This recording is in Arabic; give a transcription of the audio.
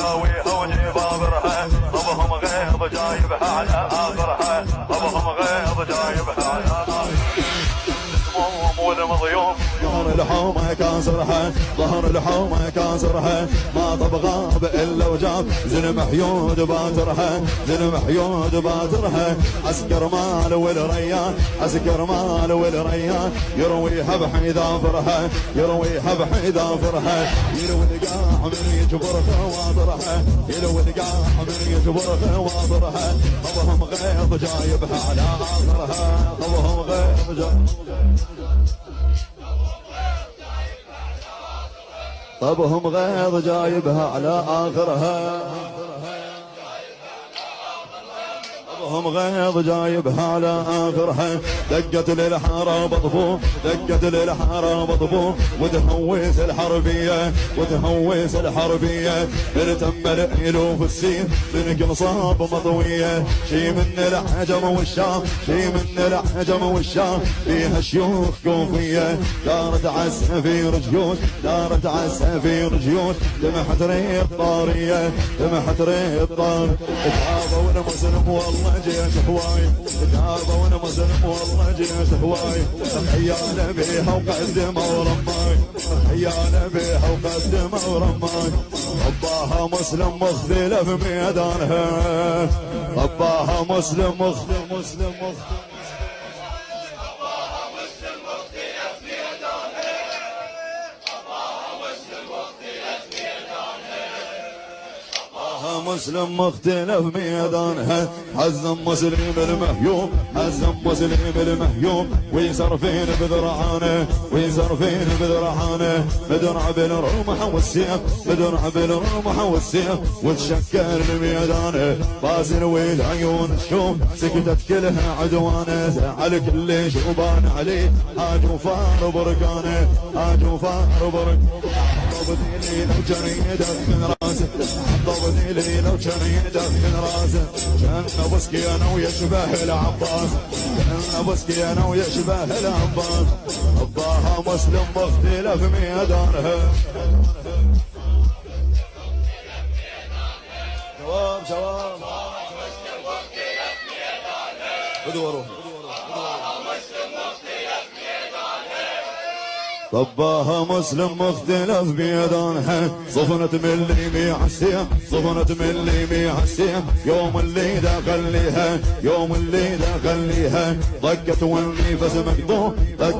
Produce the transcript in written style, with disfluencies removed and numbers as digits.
وداويها وجيب ابرها ابهم غيظ جايبها على اخرها ابهم غيظ جايبها على اخرها والمضيوف ظهر الحومه كاسرها ظهر الحومه كاسرها ما تبغى الا وجاب زلم حيود باترها زلم حيود باترها عسكر مال والريان عسكر مال والريان يرويها بحذافرها يرويها بحذافرها يلو القاع من يجبر خواطرها يلو القاع من يجبر خواطرها ابهم غيظ جايبها على اخرها ابهم غيظ طبهم غيظ جايبها على آخرها طبهم غيظ جايبها على آخرها دقت للحارة بطبوع دقت للحارة بطبوع وتهويس الحربية وتهويس الحربية ارتم الألوف السين من قنصاب مطوية شي من العجم والشام شي من العجم والشام فيها شيوخ كوفية دارت عسفير جيوش دارت عسفير جيوش تمحت ريط طارية تمحت ريط طارية اتعابوا المسلم والله جيش هواي اتعابوا المسلم والله جيش هواي حيانا بيها وقدموا ورماي حيانا بيها وقدموا ورماي رباها مسلم مختلف ميدانها رباها مسلم مسلم مسلم مختلف ميدانها حزم مسلم المهيوم حزم مسلم المهيوم ويسر فين بذرعانه ويسر فين بذرعانه بدرع بالرمح والسيف بدرع بالرمح والسيف وتشكل بميدانه بازل ويل عيون الشوم سكتت كلها عدوانه زعل كل شوبان عليه هاج وفار بركانه هاج وفار بركانه ضبطني لو كان يدخن راسه ضبطني لي لو كان يدخن راسه كان بسكي انا ويشبه العباس كان بسكي انا ويشبه العباس رباها مسلم مختلف ميدانها شباب شباب بدو اروح طباها مسلم مختلف بيدانها صفنت من اللي معسية صفنت من اللي معسية يوم اللي دخل ليها يوم اللي دخل ليها ضقت والنفس مقطوع ضقت